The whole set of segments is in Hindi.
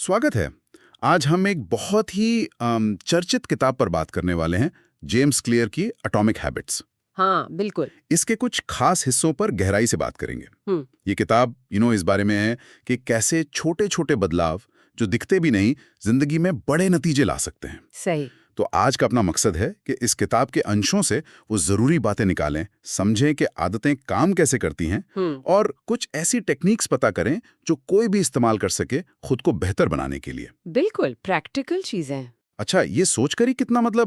स्वागत है। आज हम एक बहुत ही चर्चित किताब पर बात करने वाले हैं, जेम्स क्लियर की एटॉमिक हैबिट्स। हाँ, बिल्कुल। इसके कुछ खास हिस्सों पर गहराई से बात करेंगे। ये किताब इस बारे में है कि कैसे छोटे छोटे बदलाव जो दिखते भी नहीं, जिंदगी में बड़े नतीजे ला सकते हैं। सही। तो आज का अपना मकसद है कि इस किताब के अंशों से वो जरूरी बातें निकालें, समझें कि आदतें काम कैसे करती हैं और कुछ ऐसी टेक्निक्स पता करें जो कोई भी इस्तेमाल कर सके खुद को बेहतर बनाने के लिए। बिल्कुल प्रैक्टिकल चीजें। अच्छा, ये सोचकर ही कितना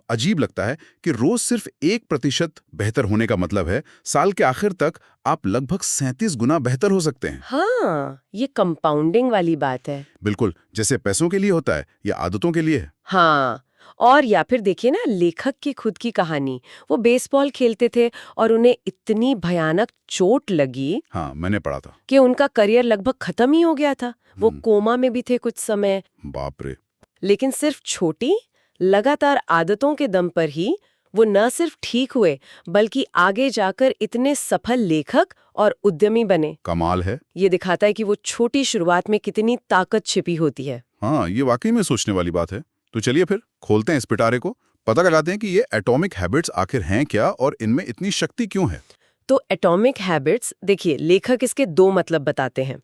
अजीब लगता है कि रोज सिर्फ 1% बेहतर होने का मतलब है साल के आखिर तक आप लगभग 37 गुना बेहतर हो सकते हैं। हाँ, ये कंपाउंडिंग वाली बात है। बिल्कुल, जैसे पैसों के लिए होता है या आदतों के लिए है। हाँ, और या फिर देखिए ना, लेखक की खुद की कहानी। वो बेसबॉल खेलते थे और उन्हें इतनी भयानक चोट लगी। हाँ, मैंने पढ़ा था कि उनका करियर लगभग खत्म ही हो गया था। वो कोमा में भी थे कुछ समय। बाप रे। लेकिन सिर्फ छोटी लगातार आदतों के दम पर ही वो न सिर्फ ठीक हुए, बल्कि आगे जाकर इतने सफल लेखक और उद्यमी बने। कमाल है। ये दिखाता है कि वो छोटी शुरुआत में कितनी ताकत छिपी होती है। हाँ, ये वाकई में सोचने वाली बात है। तो चलिए फिर खोलते हैं इस पिटारे को, पता लगाते हैं कि ये एटॉमिक हैबिट्स आखिर हैं क्या और इनमें इतनी शक्ति क्यों है। तो एटॉमिक हैबिट्स, देखिए लेखक इसके दो मतलब बताते हैं।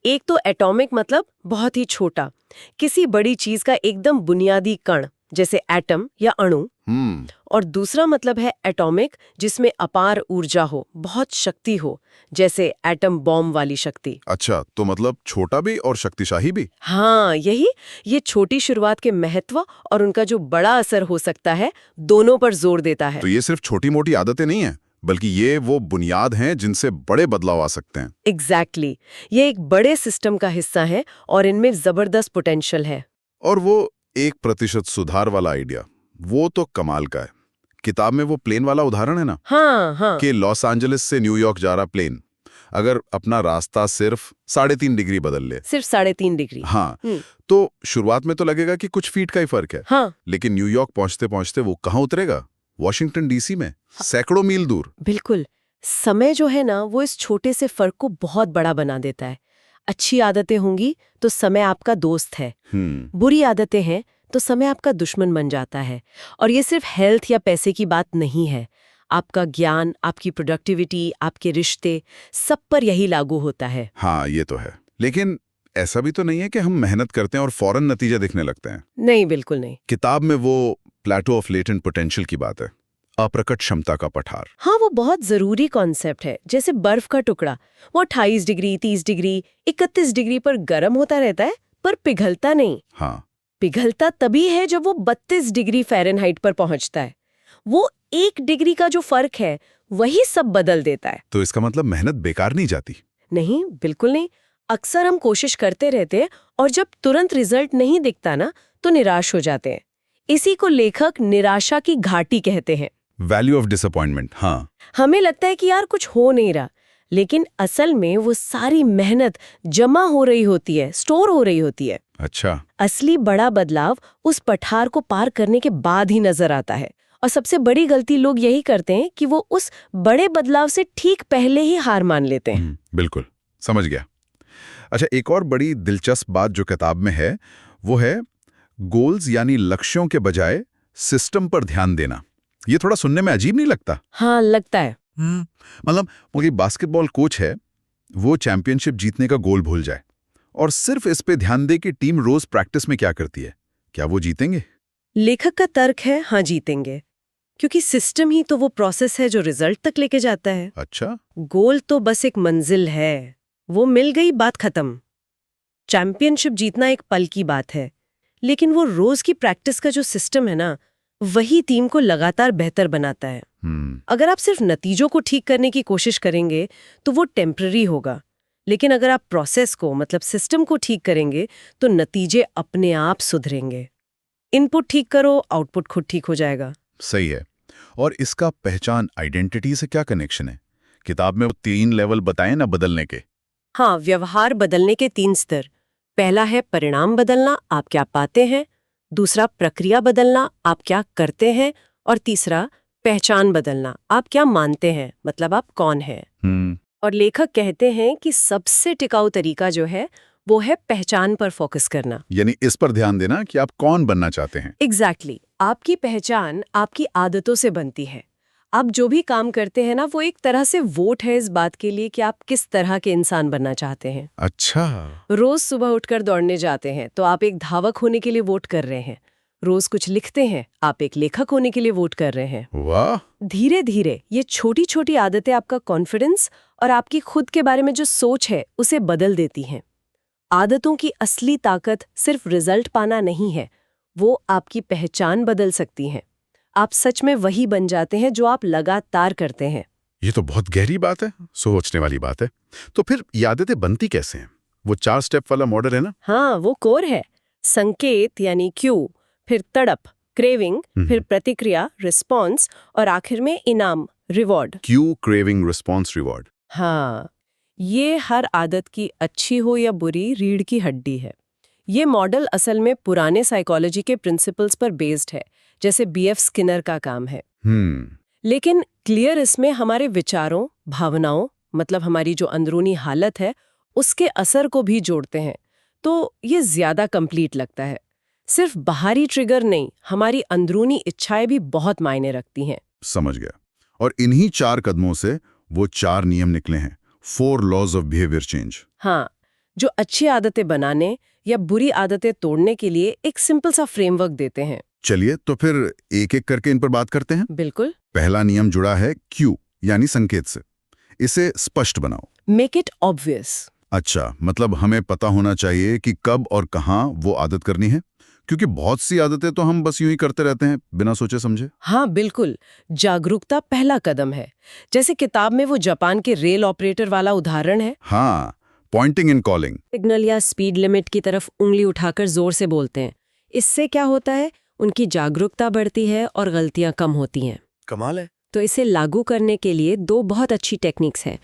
एक तो एटॉमिक मतलब बहुत ही छोटा, किसी बड़ी चीज का एकदम बुनियादी कण, जैसे एटम या अणु। और दूसरा मतलब है एटॉमिक जिसमें अपार ऊर्जा हो, बहुत शक्ति हो, जैसे एटम बॉम्ब वाली शक्ति। अच्छा, तो मतलब छोटा भी और शक्तिशाली भी। हाँ, ये छोटी शुरुआत के महत्व और उनका जो बड़ा असर हो सकता है, दोनों पर जोर देता है। तो ये सिर्फ छोटी मोटी आदतें नहीं है, बल्कि ये वो बुनियाद हैं जिनसे बड़े बदलाव आ सकते हैं। एग्जैक्टली। ये एक बड़े सिस्टम का हिस्सा है और इनमें जबरदस्त पोटेंशियल है। और वो 1% सुधार वाला आइडिया, वो तो कमाल का है। किताब में वो प्लेन वाला उदाहरण है ना। हाँ। कि लॉस एंजलिस से न्यूयॉर्क जा रहा प्लेन अगर अपना रास्ता सिर्फ 3.5 डिग्री बदल ले, सिर्फ 3.5 डिग्री। हाँ, तो शुरुआत में तो लगेगा कि कुछ फीट का ही फर्क है। हाँ। लेकिन न्यूयॉर्क पहुंचते पहुंचते वो कहाँ उतरेगा? वॉशिंगटन डीसी में, सैकड़ों मील दूर। बिल्कुल। समय जो है ना, वो इस छोटे से फर्क को बहुत बड़ा बना देता है। अच्छी आदतें होंगी तो समय आपका दोस्त है। बुरी आदतें हैं तो समय आपका दुश्मन बन जाता है। और ये सिर्फ हेल्थ या पैसे की बात नहीं है। आपका ज्ञान, आपकी प्रोडक्टिविटी, आपके रिश्ते, सब पर यही लागू होता है। हाँ, ये तो है। लेकिन ऐसा भी तो नहीं है कि हम मेहनत करते हैं और फौरन नतीजे दिखने लगते हैं। नहीं, बिल्कुल नहीं। किताब में वो प्लेटो ऑफ लेटेंट पोटेंशियल की बात है, अप्रकट क्षमता का पठार। हाँ, वो बहुत जरूरी कॉन्सेप्ट है। जैसे बर्फ का टुकड़ा, वो 28 डिग्री, 30 डिग्री, 31 डिग्री पर गर्म होता रहता है, पर पिघलता नहीं। हाँ, पिघलता तभी है जब वो 32 डिग्री फ़ारेनहाइट पर पहुंचता है। वो 1 डिग्री का जो फर्क है, वही सब बदल देता है। तो इसका मतलब मेहनत बेकार नहीं जाती। नहीं, बिल्कुल नहीं। अक्सर हम कोशिश करते रहते हैं और जब तुरंत रिजल्ट नहीं दिखता ना, तो निराश हो जाते हैं। इसी को लेखक निराशा की घाटी कहते हैं। Value of disappointment. हाँ, हमें लगता है कि यार कुछ हो नहीं रहा, लेकिन असल में वो सारी मेहनत जमा हो रही होती है, स्टोर हो रही होती है। अच्छा। असली बड़ा बदलाव उस पठार को पार करने के बाद ही नजर आता है। और सबसे बड़ी गलती लोग यही करते हैं कि वो उस बड़े बदलाव से ठीक पहले ही हार मान लेते हैं। बिल्कुल, समझ गया। अच्छा, एक और बड़ी दिलचस्प बात जो किताब में है, वो है गोल्स यानी लक्ष्यों के बजाय सिस्टम पर ध्यान देना। ये थोड़ा सुनने में अजीब नहीं लगता? हाँ, लगता है। मतलब वो बास्केटबॉल कोच है, वो चैंपियनशिप जीतने का गोल भूल जाए और सिर्फ इस पे ध्यान दे कि टीम रोज प्रैक्टिस में क्या करती है, क्या वो जीतेंगे? लेखक का तर्क है, हाँ जीतेंगे, क्योंकि सिस्टम ही तो वो प्रोसेस है जो रिजल्ट तक लेके जाता है। अच्छा। गोल तो बस एक मंजिल है, वो मिल गई, बात खत्म। चैंपियनशिप जीतना एक पल की बात है, लेकिन वो रोज की प्रैक्टिस का जो सिस्टम है ना, वही टीम को लगातार बेहतर बनाता है। अगर आप सिर्फ नतीजों को ठीक करने की कोशिश करेंगे तो वो टेम्पररी होगा, लेकिन अगर आप प्रोसेस को मतलब सिस्टम को ठीक करेंगे तो नतीजे अपने आप सुधरेंगे। इनपुट ठीक करो, आउटपुट खुद ठीक हो जाएगा। सही है। और इसका पहचान आइडेंटिटी से क्या कनेक्शन है? किताब में वो 3 लेवल बताए ना बदलने के। हाँ, व्यवहार बदलने के 3 स्तर। पहला है परिणाम बदलना, आप क्या पाते हैं। दूसरा प्रक्रिया बदलना, आप क्या करते हैं। और तीसरा पहचान बदलना, आप क्या मानते हैं, मतलब आप कौन हैं। और लेखक कहते हैं कि सबसे टिकाऊ तरीका जो है वो है पहचान पर फोकस करना। यानी इस पर ध्यान देना कि आप कौन बनना चाहते हैं। एग्जैक्टली आपकी पहचान आपकी आदतों से बनती है। आप जो भी काम करते हैं ना, वो एक तरह से वोट है इस बात के लिए कि आप किस तरह के इंसान बनना चाहते हैं। अच्छा। रोज सुबह उठकर दौड़ने जाते हैं तो आप एक धावक होने के लिए वोट कर रहे हैं। रोज कुछ लिखते हैं, आप एक लेखक होने के लिए वोट कर रहे हैं। वाह। धीरे धीरे ये छोटी छोटी आदतें आपका कॉन्फिडेंस और आपकी खुद के बारे में जो सोच है उसे बदल देती हैं। आदतों की असली ताकत सिर्फ रिजल्ट पाना नहीं है, वो आपकी पहचान बदल सकती हैं। आप सच में वही बन जाते हैं जो आप लगातार करते हैं। ये तो बहुत गहरी बात है, सोचने वाली बात है। तो फिर ये आदतें बनती कैसे हैं? वो 4 स्टेप वाला मॉडल है ना? हाँ, वो कोर है। संकेत यानी क्यू, फिर तड़प क्रेविंग, फिर प्रतिक्रिया रिस्पॉन्स और आखिर में इनाम reward. Q, craving, response, reward. हाँ, ये हर आदत की अच्छी हो या बुरी रीढ़ की हड्डी है। ये मॉडल असल में पुराने साइकोलॉजी के प्रिंसिपल्स पर बेस्ड है, जैसे बीएफ स्किनर का काम है। लेकिन क्लियर इसमें हमारे विचारों, भावनाओं, मतलब हमारी जो अंदरूनी हालत है, उसके असर को भी जोड़ते हैं। तो ये ज्यादा कंप्लीट लगता है। सिर्फ बाहरी ट्रिगर नहीं, हमारी अंदरूनी इच्छाएं भी बहुत मायने रखती हैं। समझ गया। और इन्हीं 4 कदमों से वो 4 नियम निकले हैं, 4 लॉज ऑफ बिहेवियर चेंज। हाँ, जो अच्छी आदतें बनाने या बुरी आदतें तोड़ने के लिए एक सिंपल सा फ्रेमवर्क देते हैं। चलिए तो फिर एक एक करके इन पर बात करते हैं। बिल्कुल। पहला नियम जुड़ा है क्यू यानी संकेत से। इसे स्पष्ट बनाओ। Make it obvious. अच्छा, मतलब हमें पता होना चाहिए कि कब और कहाँ वो आदत करनी है, क्योंकि बहुत सी आदतें तो हम बस यूं ही करते रहते हैं बिना सोचे समझे। हाँ बिल्कुल, जागरूकता पहला कदम है। जैसे किताब में वो जापान के रेल ऑपरेटर वाला उदाहरण है। हाँ, पॉइंटिंग एंड कॉलिंग। सिग्नल या स्पीड लिमिट की तरफ उंगली उठाकर जोर से बोलते हैं। इससे क्या होता है, उनकी जागरूकता बढ़ती है और गलतियां कम होती हैं। कमाल है। तो इसे लागू करने के लिए 2 बहुत अच्छी टेक्निक्स हैं।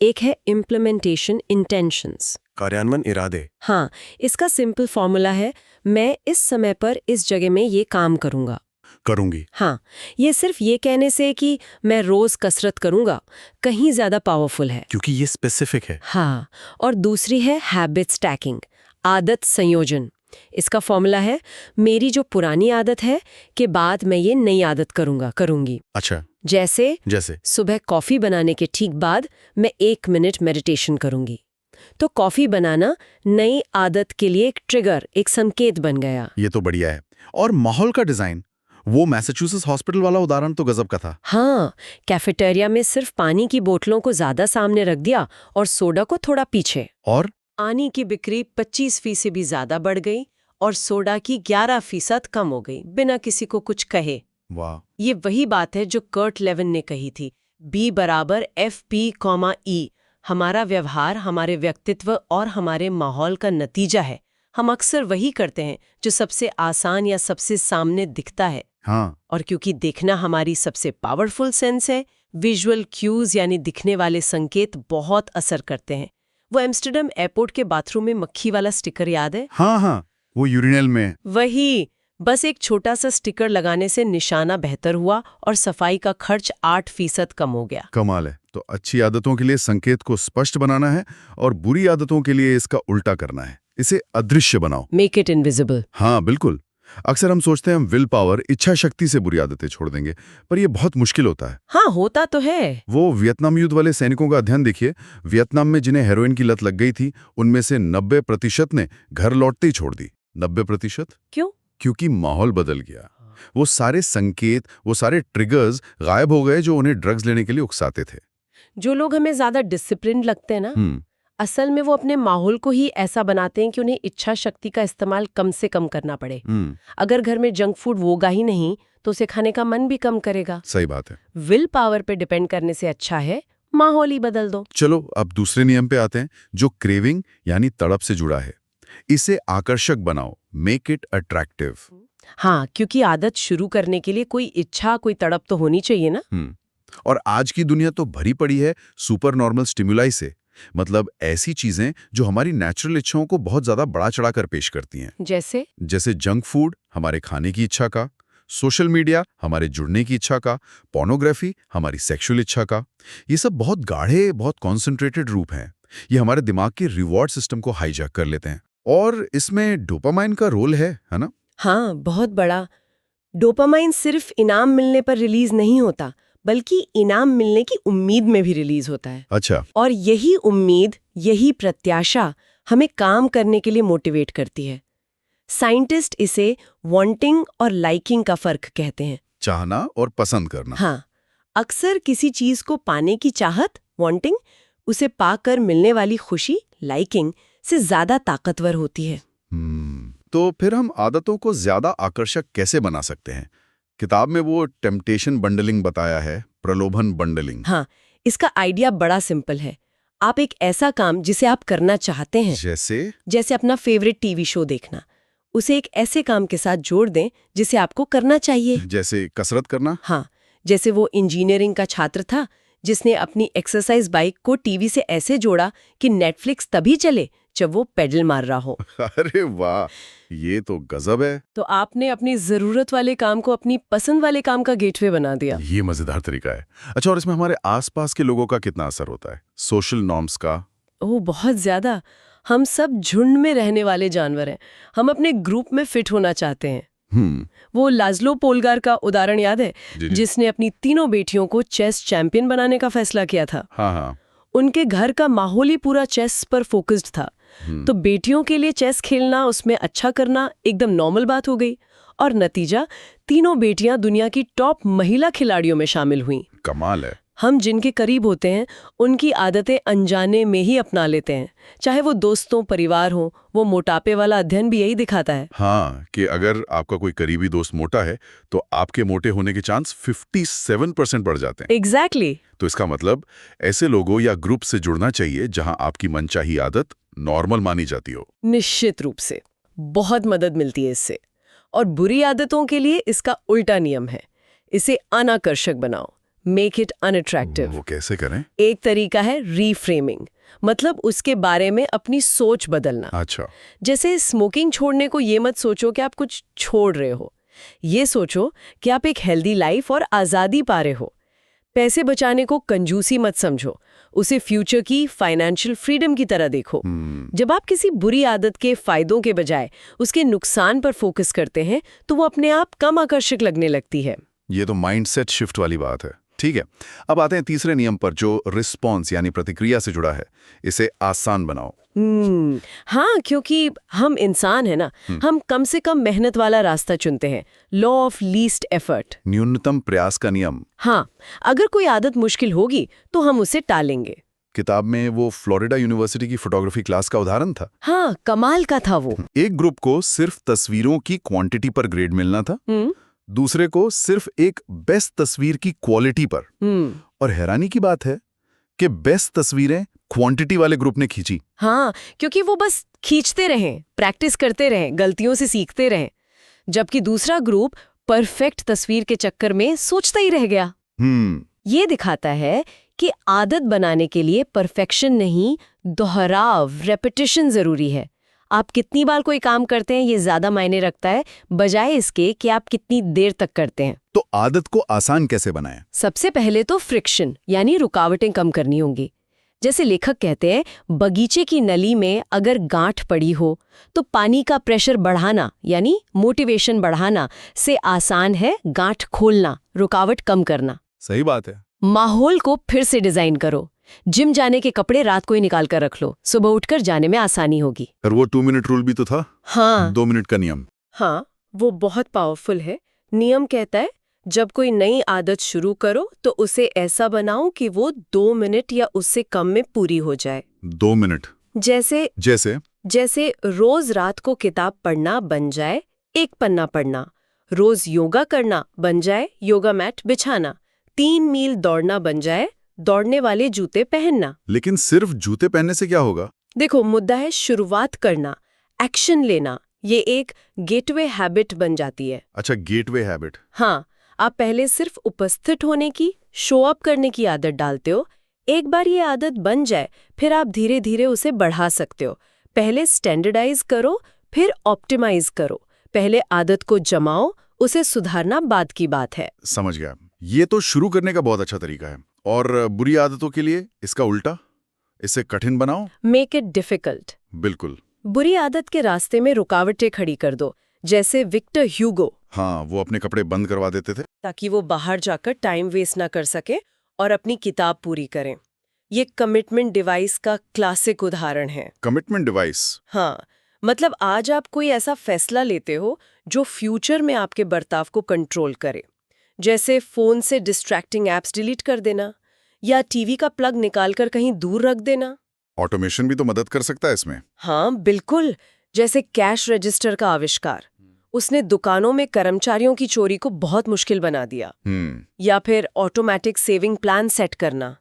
एक है इम्प्लीमेंटेशन इंटेंशंस, कार्यान्वयन इरादे। हाँ, इसका सिंपल फॉर्मूला है, मैं इस समय पर इस जगह में ये काम करूंगा। करूंगी। हाँ, ये सिर्फ ये कहने से कि मैं रोज कसरत करूंगा कहीं ज्यादा पावरफुल है, क्योंकि ये स्पेसिफिक है। हाँ। और दूसरी है हैबिट स्टैकिंग, आदत संयोजन। इसका फॉर्मूला है, मेरी जो पुरानी आदत है के बाद मैं ये नई आदत करूंगी। अच्छा। जैसे सुबह कॉफी बनाने के ठीक बाद मैं 1 मिनट मेडिटेशन करूंगी। तो कॉफी बनाना नई आदत के लिए एक ट्रिगर, एक संकेत बन गया। ये तो बढ़िया है। और माहौल का डिजाइन, वो मैसाचुसेट्स हॉस्पिटल वाला उदाहरण तो गजब का था। हाँ, कैफेटेरिया में सिर्फ पानी की बोतलों को ज्यादा सामने रख दिया और सोडा को थोड़ा पीछे, और पानी की बिक्री 25% भी ज्यादा बढ़ गई और सोडा की 11% कम हो गई, बिना किसी को कुछ कहे। वाह। ये वही बात है जो कर्ट लेविन ने कही थी, B = FP, हमारा व्यवहार हमारे व्यक्तित्व और हमारे माहौल का नतीजा है। हम अक्सर वही करते हैं जो सबसे आसान या सबसे सामने दिखता है। हाँ। और क्योंकि देखना हमारी सबसे पावरफुल सेंस है, विजुअल क्यूज यानी दिखने वाले संकेत बहुत असर करते हैं। वो एम्स्टर्डम एयरपोर्ट के बाथरूम में मक्खी वाला स्टिकर याद है? हाँ, वो यूरिनल में। वही, बस एक छोटा सा स्टिकर लगाने से निशाना बेहतर हुआ और सफाई का खर्च 8% कम हो गया। कमाल है। तो अच्छी आदतों के लिए संकेत को स्पष्ट बनाना है और बुरी आदतों के लिए इसका उल्टा करना है, इसे अदृश्य बनाओ। Make it invisible. हाँ बिल्कुल। अक्सर हम सोचते हैं हम विल पावर, इच्छा शक्ति से बुरी आदतें छोड़ देंगे, पर यह बहुत मुश्किल होता है। हाँ, होता तो है। वो वियतनाम युद्ध वाले सैनिकों का अध्ययन देखिए। वियतनाम में जिन्हें हेरोइन की लत लग गई थी, उनमें से 90% ने घर लौटते ही छोड़ दी। 90%? क्यों? क्योंकि माहौल बदल गया। वो सारे संकेत, वो सारे ट्रिगर्स गायब हो गए जो उन्हें ड्रग्स लेने के लिए उकसाते थे। जो लोग हमें ज्यादा डिसिप्लिन लगते हैं ना, असल में वो अपने माहौल को ही ऐसा बनाते हैं कि उन्हें इच्छा शक्ति का इस्तेमाल कम से कम करना पड़े। अगर घर में जंक फूड होगा ही नहीं तो उसे खाने का मन भी कम करेगा। सही बात है। विल पावर पे डिपेंड करने से अच्छा है माहौल ही बदल दो। चलो अब दूसरे नियम पे आते हैं, जो क्रेविंग यानी तड़प से जुड़ा है। इसे आकर्षक बनाओ, मेक इट अट्रैक्टिव। हाँ, क्योंकि आदत शुरू करने के लिए कोई इच्छा, कोई तड़प तो होनी चाहिए ना। और आज की दुनिया तो भरी पड़ी है सुपर नॉर्मल स्टिमुलाई से, मतलब ऐसी चीजें जो हमारी नेचुरल इच्छाओं को बहुत ज्यादा बढ़ा चढ़ाकर पेश करती हैं। जैसे जंक फूड हमारे खाने की इच्छा का, सोशल मीडिया हमारे जुड़ने की इच्छा का, पोर्नोग्राफी हमारी सेक्सुअल इच्छा का। ये सब बहुत गाढ़े, बहुत कॉन्सेंट्रेटेड रूप हैं। ये हमारे दिमाग के रिवॉर्ड सिस्टम को हाईजैक कर लेते हैं। और इसमें डोपामाइन का रोल है ना? हाँ, बहुत बड़ा। डोपामाइन सिर्फ इनाम मिलने पर रिलीज नहीं होता, बल्कि इनाम मिलने की उम्मीद में भी रिलीज होता है। अच्छा। और यही उम्मीद, यही प्रत्याशा हमें काम करने के लिए मोटिवेट करती है। साइंटिस्ट इसे वांटिंग और लाइकिंग का फर्क कहते हैं। चाहना और पसंद करना। हाँ, अक्सर किसी चीज को पाने की चाहत, वांटिंग, उसे पाकर मिलने वाली खुशी, लाइकिंग, से ज्यादा ताकतवर होती है। तो फिर हम आदतों को ज्यादा आकर्षक कैसे बना सकते हैं? किताब में वो टेम्पटेशन बंडलिंग बताया है, प्रलोभन बंडलिंग। हाँ, इसका आइडिया बड़ा सिंपल है। आप एक ऐसा काम जिसे आप करना चाहते हैं, जैसे अपना फेवरेट टीवी शो देखना, उसे एक ऐसे काम के साथ जोड़ दें जिसे आपको करना चाहिए। जैसे कसरत करना? हाँ, जैसे वो इंजीनियरिंग का छात्र था जिसने अपनी एक्सरसाइज बाइक को टीवी से ऐसे जोड़ा कि नेटफ्लिक्स तभी चले जब वो पेडल मार रहा हो। अरे वाह, ये तो गजब है। तो आपने अपनी जरूरत वाले काम को अपनी पसंद वाले काम का गेटवे बना दिया। ये मजेदार तरीका है। अच्छा, और इसमें हमारे आसपास के लोगों का कितना असर होता है, सोशल नॉर्म्स का? ओह, बहुत ज्यादा। हम सब झुंड में रहने वाले जानवर हैं। हम अपने ग्रुप में फिट होना चाहते हैं। वो लाज़लो पोलगार का उदाहरण याद है, जिसने अपनी तीनों बेटियों को चेस चैंपियन बनाने का फैसला किया था। हाँ। उनके घर का माहौल ही पूरा चेस पर फोकस्ड था। तो बेटियों के लिए चेस खेलना, उसमें अच्छा करना एकदम नॉर्मल बात हो गई। और नतीजा, तीनों बेटियां दुनिया की टॉप महिला खिलाड़ियों में शामिल हुईं। कमाल है। हम जिनके करीब होते हैं उनकी आदतें अनजाने में ही अपना लेते हैं, चाहे वो दोस्तों, परिवार हो। वो मोटापे वाला अध्ययन भी यही दिखाता है। हाँ, कि अगर आपका कोई करीबी दोस्त मोटा है तो आपके मोटे होने के चांस 57% बढ़ जाते हैं। एग्जैक्टली। तो इसका मतलब ऐसे लोगों या ग्रुप से जुड़ना चाहिए जहां आपकी मनचाही आदत नॉर्मल मानी जाती हो। निश्चित रूप से बहुत मदद मिलती है इससे। और बुरी आदतों के लिए इसका उल्टा नियम है, इसे अनाकर्षक बनाओ, मेक इट अनअट्रैक्टिव। वो कैसे करें? एक तरीका है रीफ्रेमिंग, मतलब उसके बारे में अपनी सोच बदलना। अच्छा। जैसे स्मोकिंग छोड़ने को ये मत सोचो कि आप कुछ छोड़ रहे हो, ये सोचो कि आप एक हेल्दी लाइफ और आज़ादी पा रहे हो। पैसे बचाने को कंजूसी मत समझो, उसे फ्यूचर की फाइनेंशियल फ्रीडम की तरह देखो। जब आप किसी बुरी आदत के फायदों के बजाय उसके नुकसान पर फोकस करते हैं तो वो अपने आप कम आकर्षक लगने लगती है। ये तो माइंडसेट शिफ्ट वाली बात है। ठीक है, अब आते हैं तीसरे नियम पर, जो रिस्पॉन्स यानी प्रतिक्रिया से जुड़ा है। इसे आसान बनाओ। हाँ, क्योंकि हम इंसान है ना, हम कम से कम मेहनत वाला रास्ता चुनते हैं। लॉ ऑफ लीस्ट एफर्ट, न्यूनतम प्रयास का नियम। हाँ, अगर कोई आदत मुश्किल होगी तो हम उसे टालेंगे। किताब में वो फ्लोरिडा यूनिवर्सिटी की फोटोग्राफी क्लास का उदाहरण था। हाँ, कमाल का था वो। एक ग्रुप को सिर्फ तस्वीरों की क्वांटिटी पर ग्रेड मिलना था, दूसरे को सिर्फ एक बेस्ट तस्वीर की क्वालिटी पर। और हैरानी की बात है कि बेस्ट तस्वीरें क्वांटिटी वाले ग्रुप ने खींची। हाँ, क्योंकि वो बस खींचते रहें, प्रैक्टिस करते रहें, गलतियों से सीखते रहें, जबकि दूसरा ग्रुप परफेक्ट तस्वीर के चक्कर में सोचता ही रह गया। ये दिखाता है कि आदत बनाने के लिए परफेक्शन नहीं, दोहराव, रेपिटेशन जरूरी है। आप कितनी बार कोई काम करते हैं ये ज्यादा मायने रखता है, बजाय इसके कि आप कितनी देर तक करते हैं। तो आदत को आसान कैसे बनाएं? सबसे पहले तो फ्रिक्शन यानी रुकावटें कम करनी होंगी। जैसे लेखक कहते हैं, बगीचे की नली में अगर गांठ पड़ी हो तो पानी का प्रेशर बढ़ाना यानी मोटिवेशन बढ़ाना से आसान है गांठ खोलना, रुकावट कम करना। सही बात है। माहौल को फिर से डिजाइन करो। जिम जाने के कपड़े रात को ही निकाल कर रख लो, सुबह उठकर जाने में आसानी होगी। और वो 2 मिनट रूल भी तो था। हाँ, 2 मिनट का नियम। हाँ, वो बहुत पावरफुल है। नियम कहता है, जब कोई नई आदत शुरू करो तो उसे ऐसा बनाओ कि वो 2 मिनट या उससे कम में पूरी हो जाए। 2 मिनट। जैसे रोज रात को किताब पढ़ना बन जाए 1 पन्ना पढ़ना, रोज योगा करना बन जाए योगा मैट बिछाना, 3 मील दौड़ना बन जाए दौड़ने वाले जूते पहनना। लेकिन सिर्फ जूते पहनने से क्या होगा? देखो, मुद्दा है शुरुआत करना, एक्शन लेना। ये एक गेटवे हैबिट बन जाती है। अच्छा, गेटवे हैबिट। हाँ, आप पहले सिर्फ उपस्थित होने की, शो अप करने की आदत डालते हो। एक बार ये आदत बन जाए फिर आप धीरे धीरे उसे बढ़ा सकते हो। पहले स्टैंडर्डाइज करो, फिर ऑप्टिमाइज करो। पहले आदत को जमाओ, उसे सुधारना बाद की बात है। समझ गया। ये तो शुरू करने का बहुत अच्छा तरीका है। और बुरी आदतों के लिए इसका उल्टा, इसे कठिन बनाओ। Make it difficult. बिल्कुल। बुरी आदत के रास्ते में रुकावटें खड़ी कर दो, जैसे विक्टर ह्यूगो। हाँ, वो अपने कपड़े बंद करवा देते थे ताकि वो बाहर जाकर टाइम वेस्ट ना कर सके और अपनी किताब पूरी करें। ये कमिटमेंट डिवाइस का क्लासिक उदाहरण है। Commitment device. हाँ, मतलब आज आप कोई ऐसा फैसला लेते हो जो फ्यूचर में आपके बर्ताव को कंट्रोल करे, जैसे फोन से डिस्ट्रैक्टिंग एप्स डिलीट कर देना या टीवी का प्लग निकालकर कहीं दूर रख देना। ऑटोमेशन भी तो मदद कर सकता है इसमें। हाँ बिल्कुल, जैसे कैश रजिस्टर का आविष्कार, उसने दुकानों में कर्मचारियों की चोरी को बहुत मुश्किल बना दिया। या फिर ऑटोमेटिक सेविंग प्लान सेट करना।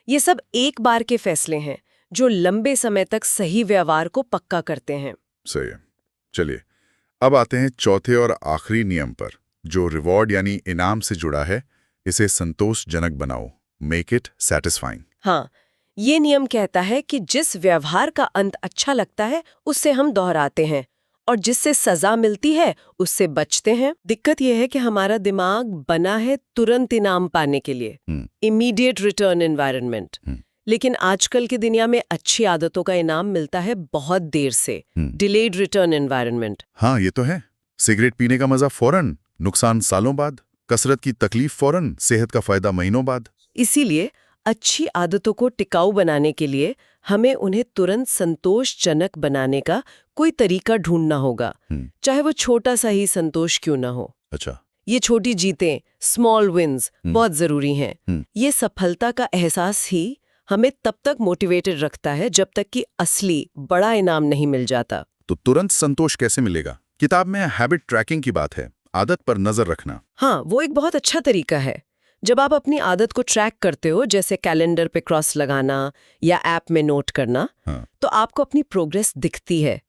ये सब एक बार के फैसले हैं जो लंबे समय तक सही व्यवहार को पक्का करते हैं। सही है। चलिए, अब आते हैं चौथे और आखिरी नियम पर, जो रिवॉर्ड यानी इनाम से जुड़ा है। इसे संतोषजनक बनाओ, मेक इट सैटिस्फाइंग। हाँ, ये नियम कहता है कि जिस व्यवहार का अंत अच्छा लगता है उससे हम दोहराते हैं, और जिससे सजा मिलती है उससे बचते हैं। दिक्कत यह है कि हमारा दिमाग बना है तुरंत इनाम पाने के लिए, इमीडिएट रिटर्न एनवायरनमेंट। लेकिन आजकल की दुनिया में अच्छी आदतों का इनाम मिलता है बहुत देर से, डिलेड रिटर्न एनवायरनमेंट। हाँ, ये तो है। सिगरेट पीने का मजा फौरन, नुकसान सालों बाद। कसरत की तकलीफ फौरन, सेहत का फायदा महीनों बाद। इसीलिए अच्छी आदतों को टिकाऊ बनाने के लिए हमें उन्हें तुरंत संतोषजनक बनाने का कोई तरीका ढूंढना होगा, चाहे वो छोटा सा ही संतोष क्यों ना हो। अच्छा। ये छोटी जीतें, स्मॉल विन्स बहुत जरूरी हैं। ये सफलता का एहसास ही हमें तब तक मोटिवेटेड रखता है जब तक कि असली बड़ा इनाम नहीं मिल जाता। तो तुरंत संतोष कैसे मिलेगा? किताब में हैबिट ट्रैकिंग की बात है, आदत पर नजर रखना। हाँ, वो एक बहुत अच्छा तरीका है। जब आप अपनी आदत को ट्रैक करते हो, जैसे कैलेंडर पे क्रॉस लगाना या ऐप में नोट करना, तो आपको अपनी प्रोग्रेस दिखती है।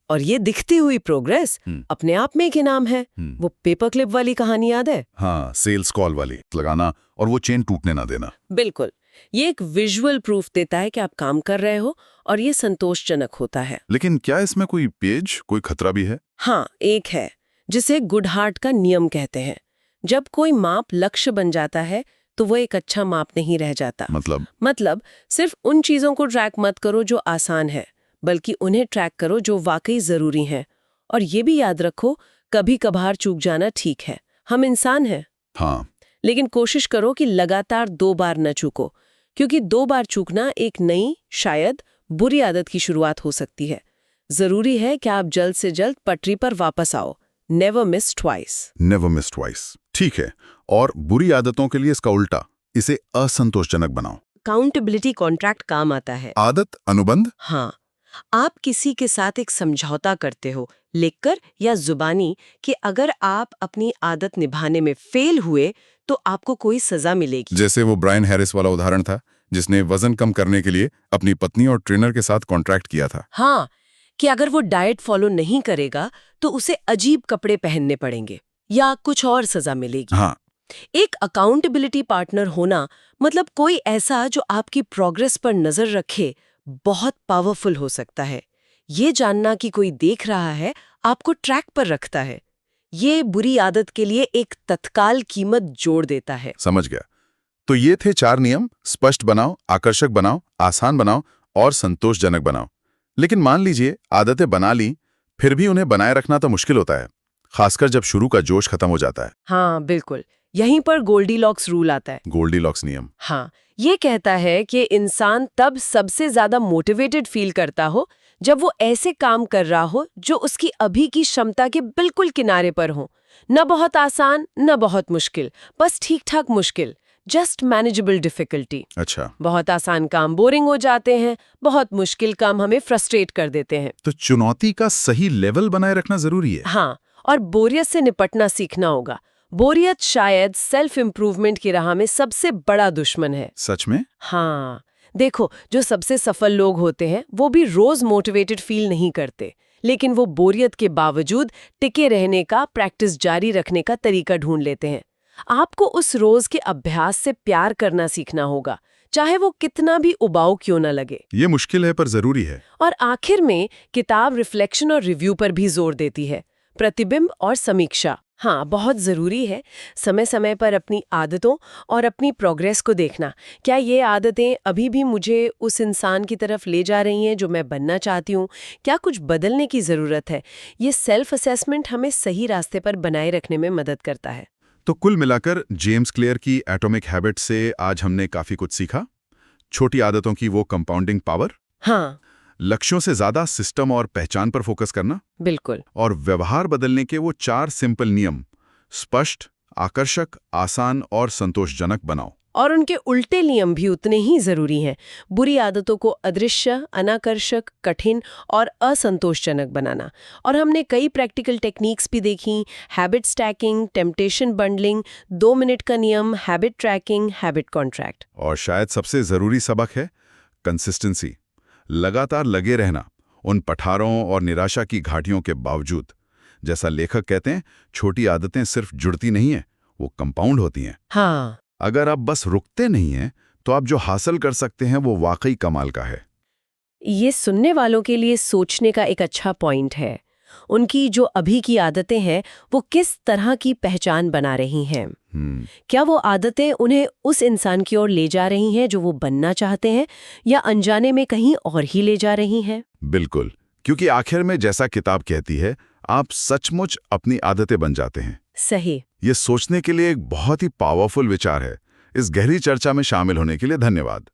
और ये दिखती हुई प्रोग्रेस अपने आप में एक इनाम है। वो पेपर क्लिप वाली कहानी याद है? हाँ, सेल्स कॉल वाली, लगाना और वो चेन टूटने ना देना। बिल्कुल, ये एक विजुअल प्रूफ देता है कि आप काम कर रहे हो और ये संतोषजनक होता है। लेकिन क्या इसमें कोई पेज, कोई खतरा भी है? हाँ, एक है, जिसे गुडहार्ट का नियम कहते हैं। जब कोई माप लक्ष्य बन जाता है तो वो एक अच्छा माप नहीं रह जाता। मतलब सिर्फ उन चीजों को ट्रैक मत करो जो आसान है, बल्कि उन्हें ट्रैक करो जो वाकई जरूरी हैं। और ये भी याद रखो, कभी कभार चूक जाना ठीक है, हम इंसान हैं। हाँ। लेकिन कोशिश करो कि लगातार 2 बार न चूको, क्योंकि 2 बार चूकना एक नई, शायद बुरी आदत की शुरुआत हो सकती है। जरूरी है कि आप जल्द से जल्द पटरी पर वापस आओ। Never miss twice. Never miss twice. ठीक है। और बुरी आदतों के लिए इसका उल्टा, इसे असंतोषजनक बनाओ। अकाउंटेबिलिटी कॉन्ट्रैक्ट काम आता है। आदत अनुबंध। हाँ, आप किसी के साथ एक समझौता करते हो, लिखकर या जुबानी, कि अगर आप अपनी आदत निभाने में फेल हुए तो आपको कोई सजा मिलेगी। जैसे वो ब्रायन हैरिस वाला उदाहरण था, जिसने वजन कम करने के लिए अपनी पत्नी और ट्रेनर के साथ कॉन्ट्रैक्ट किया था। हाँ, कि अगर वो डाइट फॉलो नहीं करेगा तो उसे अजीब कपड़े पहनने पड़ेंगे या कुछ और सजा मिलेगी। हाँ। एक अकाउंटेबिलिटी पार्टनर होना मतलब कोई ऐसा जो आपकी प्रोग्रेस पर नजर रखे, बहुत पावरफुल हो सकता है। ये जानना कि कोई देख रहा है, आपको ट्रैक पर रखता है, ये बुरी आदत के लिए एक तत्काल कीमत जोड़ देता है। समझ गया। तो ये थे 4 नियम। स्पष्ट बनाओ, आकर्षक बनाओ, आसान बनाओ और संतोषजनक बनाओ। लेकिन मान लीजिए आदतें बना ली, फिर भी उन्हें बनाए रखना तो मुश्किल होता है, खासकर जब शुरू का जोश खत्म हो जाता है। हाँ बिल्कुल, यहीं पर गोल्डीलॉक्स रूल आता है। गोल्डीलॉक्स नियम। हाँ, ये कहता है कि इंसान तब सबसे ज्यादा मोटिवेटेड फील करता हो जब वो ऐसे काम कर रहा हो जो उसकी अभी की क्षमता के बिल्कुल किनारे पर हो। न बहुत आसान, न बहुत मुश्किल, बस ठीक ठाक मुश्किल, जस्ट मैनेजेबल डिफिकल्टी। अच्छा। बहुत आसान काम बोरिंग हो जाते हैं, बहुत मुश्किल काम हमें फ्रस्ट्रेट कर देते हैं। तो चुनौती का सही लेवल बनाए रखना जरूरी है। हाँ, और बोरियत से निपटना सीखना होगा। बोरियत शायद सेल्फ इम्प्रूवमेंट की राह में सबसे बड़ा दुश्मन है। सच में? हाँ, देखो, जो सबसे सफल लोग होते हैं वो भी रोज मोटिवेटेड फील नहीं करते, लेकिन वो बोरियत के बावजूद टिके रहने का, प्रैक्टिस जारी रखने का तरीका ढूंढ लेते हैं। आपको उस रोज के अभ्यास से प्यार करना सीखना होगा, चाहे वो कितना भी उबाऊ क्यों न लगे। ये मुश्किल है पर जरूरी है। और आखिर में किताब रिफ्लेक्शन और रिव्यू पर भी जोर देती है। प्रतिबिंब और समीक्षा, हाँ, बहुत ज़रूरी है। समय समय पर अपनी आदतों और अपनी प्रोग्रेस को देखना। क्या ये आदतें अभी भी मुझे उस इंसान की तरफ ले जा रही हैं जो मैं बनना चाहती हूँ? क्या कुछ बदलने की ज़रूरत है? ये सेल्फ असेसमेंट हमें सही रास्ते पर बनाए रखने में मदद करता है। तो कुल मिलाकर जेम्स क्लियर की एटॉमिक हैबिट से आज हमने काफी कुछ सीखा। छोटी आदतों की वो कंपाउंडिंग पावर, हाँ, लक्ष्यों से ज्यादा सिस्टम और पहचान पर फोकस करना, बिल्कुल। और व्यवहार बदलने के वो 4 सिंपल नियम, स्पष्ट, आकर्षक, आसान और संतोषजनक बनाओ। और उनके उल्टे नियम भी उतने ही जरूरी हैं। बुरी आदतों को अदृश्य, अनाकर्षक, कठिन और असंतोषजनक बनाना। और हमने कई प्रैक्टिकल टेक्निक्स भी देखी, habit stacking, temptation bundling, 2 minute का नियम, हैबिट ट्रैकिंग, हैबिट कॉन्ट्रैक्ट। और शायद सबसे जरूरी सबक है कंसिस्टेंसी, लगातार लगे रहना उन पठारों और निराशा की घाटियों के बावजूद। जैसा लेखक कहते हैं, छोटी आदतें सिर्फ जुड़ती नहीं हैं, वो कंपाउंड होती हैं। हाँ, अगर आप बस रुकते नहीं हैं, तो आप जो हासिल कर सकते हैं वो वाकई कमाल का है। ये सुनने वालों के लिए सोचने का एक अच्छा पॉइंट है। उनकी जो अभी की आदतें हैं, वो किस तरह की पहचान बना रही हैं? क्या वो आदतें उन्हें उस इंसान की ओर ले जा रही हैं जो वो बनना चाहते हैं, या अनजाने में कहीं और ही ले जा रही हैं? बिल्कुल, क्योंकि आखिर में जैसा किताब कहती है, आप सचमुच अपनी आदतें बन जाते हैं। सही। ये सोचने के लिए एक बहुत ही पावरफुल विचार है। इस गहरी चर्चा में शामिल होने के लिए धन्यवाद।